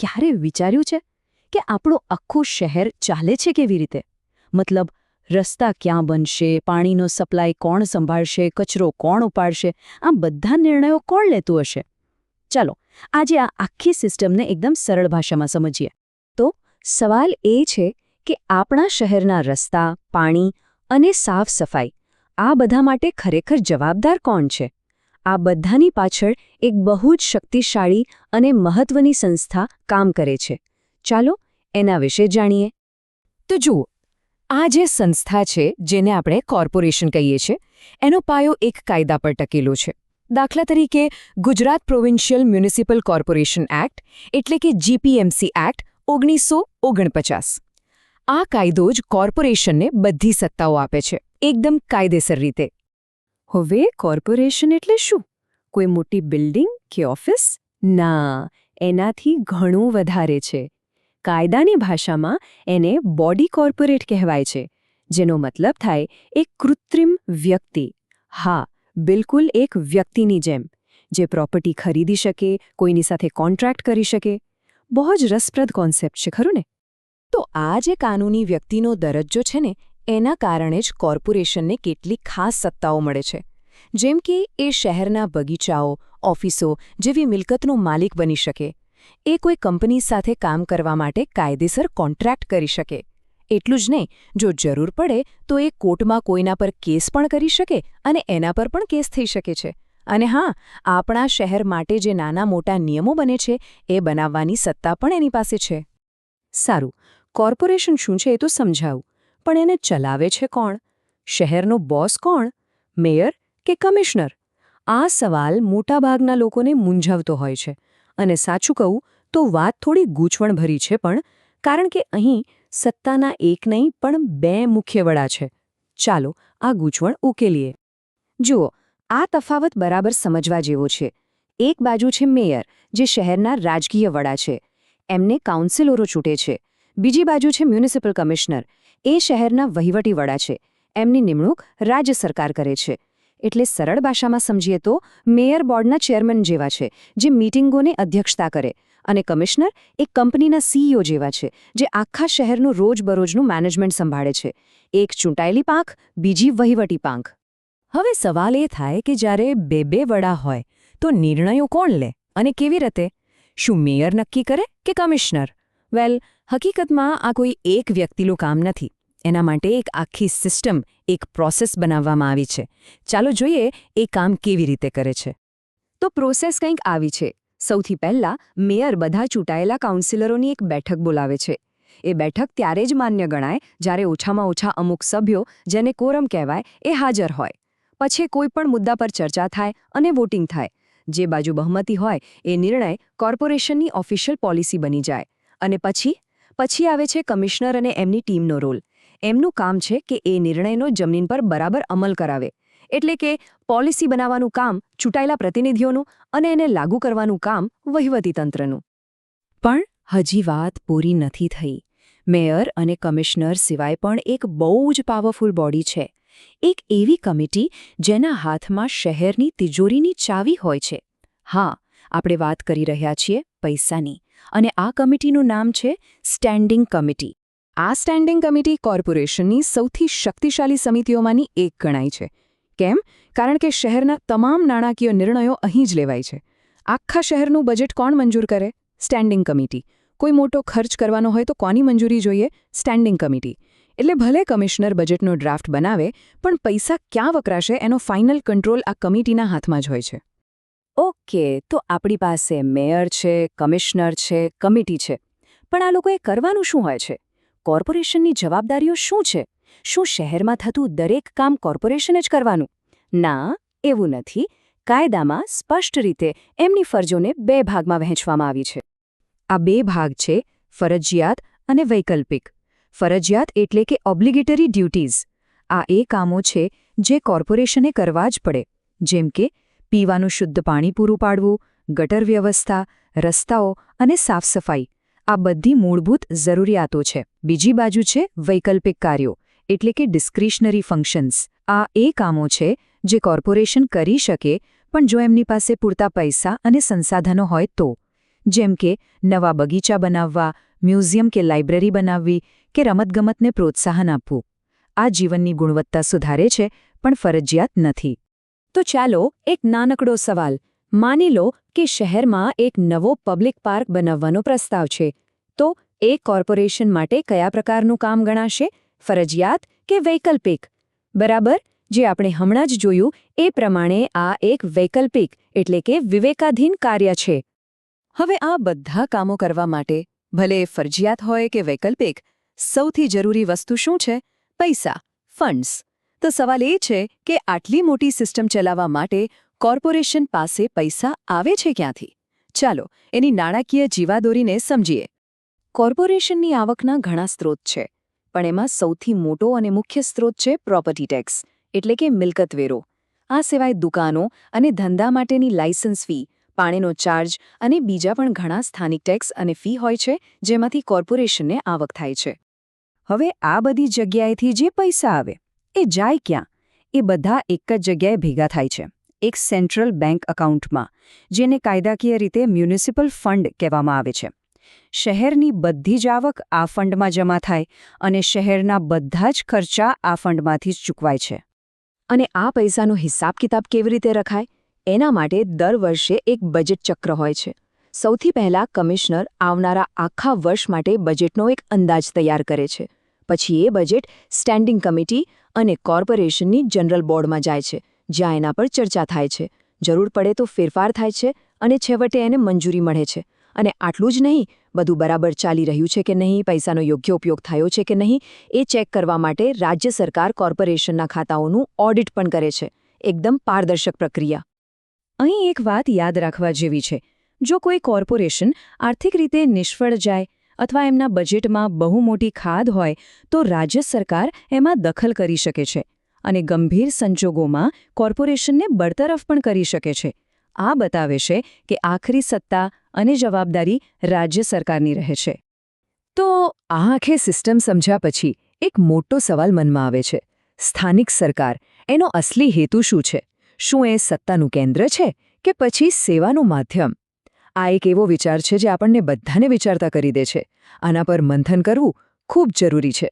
ક્યારે વિચાર્યું છે કે આપણું આખું શહેર ચાલે છે કેવી રીતે? મતલબ, રસ્તા ક્યાં બનશે, પાણીનો સપ્લાય કોણ સંભાળશે, કચરો કોણ ઉપાડશે, આ બધા નિર્ણયો કોણ લેતું હશે? ચાલો, આજે આ આખી સિસ્ટમને એકદમ સરળ ભાષામાં સમજીએ. તો સવાલ એ છે કે આપણા શહેરના રસ્તા, પાણી અને સાફ સફાઈ આ બધા માટે ખરેખર જવાબદાર કોણ છે? આ બધાની પાછળ એક બહુ જ શક્તિશાળી અને મહત્વની સંસ્થા કામ કરે છે. ચાલો એના વિશે જાણીએ. તો જુઓ, આ જે સંસ્થા છે જેને આપણે કોર્પોરેશન કહીએ છીએ, એનો પાયો એક કાયદા પર ટકેલો છે. દાખલા તરીકે Gujarat provincial municipal corporation act એટલે કે જીપીએમસી એક્ટ 1949. આ કાયદો જ કોર્પોરેશનને બધી સત્તાઓ આપે છે, એકદમ કાયદેસર રીતે. હવે કોર્પોરેશન એટલે શું? કોઈ મોટી બિલ્ડિંગ કે ઓફિસ? ના, એનાથી ઘણું વધારે છે. કાયદાની ભાષામાં એને બોડી કોર્પોરેટ કહેવાય છે, જેનો મતલબ થાય એક કૃત્રિમ વ્યક્તિ. હા, બિલકુલ એક વ્યક્તિની જેમ, જે પ્રોપર્ટી ખરીદી શકે, કોઈની સાથે કોન્ટ્રાક્ટ કરી શકે. બહુ જ રસપ્રદ કોન્સેપ્ટ છે, ખરું ને? તો આ જે કાનૂની વ્યક્તિનો દરજ્જો છે ને, એના કારણે જ કોર્પોરેશનને કેટલીક ખાસ સત્તાઓ મળે છે. જેમ કે એ શહેરના બગીચાઓ, ઓફિસો જેવી મિલકતનો માલિક બની શકે. એ કોઈ કંપની સાથે કામ કરવા માટે કાયદેસર કોન્ટ્રાક્ટ કરી શકે. એટલું જ નહીં, જો જરૂર પડે તો એ કોર્ટમાં કોઈના પર કેસ પણ કરી શકે અને એના પર પણ કેસ થઈ શકે છે. અને હા, આપણા શહેર માટે જે નાના મોટા નિયમો બને છે એ બનાવવાની સત્તા પણ એની પાસે છે. સારું, કોર્પોરેશન શું છે એ તો સમજાવું, પણ એને ચલાવે છે કોણ? શહેરનો બોસ કોણ? મેયર કે કમિશનર? આ સવાલ મોટાભાગના લોકોને મૂંઝવતો હોય છે. અને સાચું કહું તો વાત થોડી ગૂંચવણભરી છે, પણ કારણ કે અહીં સત્તાના એક નહીં પણ બે મુખ્ય વડા છે. ચાલો આ ગૂંચવણ ઉકેલીએ. જુઓ, આ તફાવત બરાબર સમજવા જેવો છે. એક બાજુ છે મેયર, જે શહેરના રાજકીય વડા છે. એમને કાઉન્સિલરો ચૂંટે છે. બીજી બાજુ છે મ્યુનિસિપલ કમિશનર. એ શહેરના વહીવટી વડા છે. એમની નિમણૂક રાજ્ય સરકાર કરે છે. એટલે સરળ ભાષામાં સમજીએ તો મેયર બોર્ડના ચેરમેન જેવા છે, જે મીટિંગોની અધ્યક્ષતા કરે, અને કમિશનર એક કંપનીના સીઈઓ જેવા છે, જે આખા શહેરનું રોજબરોજનું મેનેજમેન્ટ સંભાળે છે. એક ચૂંટાયેલી પાંખ, બીજી વહીવટી પાંખ. હવે સવાલ એ થાય કે જ્યારે બે વડા હોય તો નિર્ણયો કોણ લે અને કેવી રીતે? શું મેયર નક્કી કરે કે કમિશનર? વેલ, હકીકતમાં આ કોઈ એક વ્યક્તિનું કામ નથી. એના માટે એક આખી સિસ્ટમ, એક પ્રોસેસ બનાવવામાં આવી છે. ચાલો જોઈએ એ કામ કેવી રીતે કરે છે. તો પ્રોસેસ કંઈક આવી છે. સૌથી પહેલાં મેયર બધા ચૂંટાયેલા કાઉન્સિલરોની એક બેઠક બોલાવે છે. એ બેઠક ત્યારે જ માન્ય ગણાય જ્યારે ઓછામાં ઓછા અમુક સભ્યો, જેને કોરમ કહેવાય, એ હાજર હોય. પછી કોઈ પણ મુદ્દા પર ચર્ચા થાય અને વોટિંગ થાય. જે બાજુ બહુમતી હોય એ નિર્ણય કોર્પોરેશનની ઓફિશિયલ પોલિસી બની જાય. અને પછી આવે છે કમિશનર અને એમની ટીમનો રોલ. એમનું કામ છે કે એ નિર્ણયનો જમીન પર બરાબર અમલ કરાવે. એટલે કે પોલિસી બનાવવાનું કામ ચૂંટાયેલા પ્રતિનિધિઓનું અને એને લાગુ કરવાનું કામ વહીવટીતંત્રનું. પણ હજી વાત પૂરી નથી થઈ. મેયર અને કમિશનર સિવાય પણ એક બહુ જ પાવરફુલ બોડી છે. એક એવી કમિટી જેના હાથમાં શહેરની તિજોરીની ચાવી હોય છે. હા, આપણે વાત કરી રહ્યા છીએ પૈસાની. અને આ કમિટીનું નામ છે સ્ટેન્ડિંગ કમિટી. આ સ્ટેન્ડિંગ કમિટી કોર્પોરેશનની સૌથી શક્તિશાળી સમિતિઓમાંની એક ગણાય છે. કેમ? કારણ કે શહેરના તમામ નાણાકીય નિર્ણયો અહીં જ લેવાય છે. આખા શહેરનું બજેટ કોણ મંજૂર કરે? Standing committee. કોઈ મોટો ખર્ચ કરવાનો હોય તો કોની મંજૂરી જોઈએ? Standing committee. એટલે ભલે કમિશનર બજેટનો ડ્રાફ્ટ બનાવે, પણ પૈસા ક્યાં વપરાશે એનો ફાઇનલ કંટ્રોલ આ કમિટીના હાથમાં જ હોય છે. ઓકે, તો આપણી પાસે મેયર છે, કમિશનર છે, કમિટી છે. પણ આ લોકોએ કરવાનું શું હોય છે? કોર્પોરેશનની જવાબદારીઓ શું છે? શું શહેરમાં થતું દરેક કામ કોર્પોરેશન જ કરવાનું? ના, એવું નથી. કાયદામાં સ્પષ્ટ રીતે એમની ફરજોને બે ભાગમાં વહેંચવામાં આવી છે. આ બે ભાગ છે ફરજિયાત અને વૈકલ્પિક. ફરજિયાત એટલે કે ઓબ્લિગેટરી ડ્યુટીઝ. આ એ કામો છે જે કોર્પોરેશને કરવા જ પડે, જેમ કે પીવાનું શુદ્ધ પાણી પૂરું પાડવું, ગટર વ્યવસ્થા, રસ્તાઓ અને સાફ સફાઈ. આ બધી મૂળભૂત જરૂરિયાતો છે. બીજી બાજુ છે વૈકલ્પિક કાર્યો, એટલે કે ડિસ્ક્રિશનરી ફંક્શન્સ. આ એ કામો છે જે કોર્પોરેશન કરી શકે, પણ જો એમની પાસે પૂરતા પૈસા અને સંસાધનો હોય તો. જેમ કે નવા બગીચા બનાવવા, મ્યુઝિયમ કે લાઇબ્રેરી બનાવવી કે રમતગમતને પ્રોત્સાહન આપવું. આ જીવનની ગુણવત્તા સુધારે છે, પણ ફરજિયાત નથી. તો ચાલો એક નાનકડો સવાલ. માની લો કે શહેરમાં એક નવો પબ્લિક પાર્ક બનાવવાનો પ્રસ્તાવ છે. તો એ કોર્પોરેશન માટે કયા પ્રકારનું કામ ગણાશે? ફરજિયાત કે વૈકલ્પિક? બરાબર, જે આપણે હમણાં જ જોયું એ પ્રમાણે આ એક વૈકલ્પિક એટલે કે વિવેકાધીન કાર્ય છે. હવે આ બધા કામો કરવા માટે, ભલે એ ફરજિયાત હોય કે વૈકલ્પિક, સૌથી જરૂરી વસ્તુ શું છે? પૈસા, ફંડ્સ. તો સવાલ એ છે કે આટલી મોટી સિસ્ટમ ચલાવવા માટે કોર્પોરેશન પાસે પૈસા આવે છે ક્યાંથી? ચાલો એની નાણાકીય જીવાદોરીને સમજીએ. કોર્પોરેશનની આવકના ઘણા સ્ત્રોત છે, પણ એમાં સૌથી મોટો અને મુખ્ય સ્ત્રોત છે પ્રોપર્ટી ટેક્સ, એટલે કે મિલકત વેરો. આ સિવાય દુકાનો અને ધંધા માટેની લાયસન્સ ફી, પાણીનો ચાર્જ અને બીજા પણ ઘણા સ્થાનિક ટેક્સ અને ફી હોય છે, જેમાંથી કોર્પોરેશનને આવક થાય છે. હવે આ બધી જગ્યાએથી જે પૈસા આવે એ જાય ક્યાં? એ બધા એક જ જગ્યાએ ભેગા થાય છે, એક સેન્ટ્રલ બેંક એકાઉન્ટમાં, જેને કાયદાકીય રીતે મ્યુનિસિપલ ફંડ કહેવામાં આવે છે. શહેરની બધી જ આવક આ ફંડમાં જમા થાય અને શહેરના બધા જ ખર્ચા આ ફંડમાંથી જ ચૂકવાય છે. અને આ પૈસાનો હિસાબ કિતાબ કેવી રીતે રખાય? એના માટે દર વર્ષે એક બજેટ ચક્ર હોય છે. સૌથી પહેલા કમિશનર આવનારા આખા વર્ષ માટે બજેટનો એક અંદાજ તૈયાર કરે છે. પછી એ બજેટ સ્ટેન્ડિંગ કમિટી અને કોર્પોરેશનની જનરલ બોર્ડમાં જાય છે, જ્યાં એના પર ચર્ચા થાય છે. જરૂર પડે તો ફેરફાર થાય છે અને છેવટે એને મંજૂરી મળે છે. અને આટલું જ નહીં, બધું બરાબર ચાલી રહ્યું છે કે નહીં, પૈસાનો યોગ્ય ઉપયોગ થયો છે કે નહીં, એ ચેક કરવા માટે રાજ્ય સરકાર કોર્પોરેશનના ખાતાઓનું ઓડિટ પણ કરે છે. એકદમ પારદર્શક પ્રક્રિયા. અહીં એક વાત યાદ રાખવા જેવી છે. જો કોઈ કોર્પોરેશન આર્થિક રીતે નિષ્ફળ જાય અથવા એમના બજેટમાં બહુ મોટી ખાધ હોય, તો રાજ્ય સરકાર એમાં દખલ કરી શકે છે અને ગંભીર સંજોગોમાં કોર્પોરેશનને બરતરફ પણ કરી શકે છે. આ બતાવે છે કે આખરી સત્તા અને જવાબદારી રાજ્ય સરકારની રહે છે. તો આ આખે સિસ્ટમ સમજ્યા પછી એક મોટો સવાલ મનમાં આવે છે. સ્થાનિક સરકાર, એનો અસલી હેતુ શું છે? શું એ સત્તાનું કેન્દ્ર છે કે પછી સેવાનું માધ્યમ? આ એક એવો વિચાર છે જે આપણને બધાને વિચારતા કરી દે છે. આના પર મંથન કરવું ખૂબ જરૂરી છે.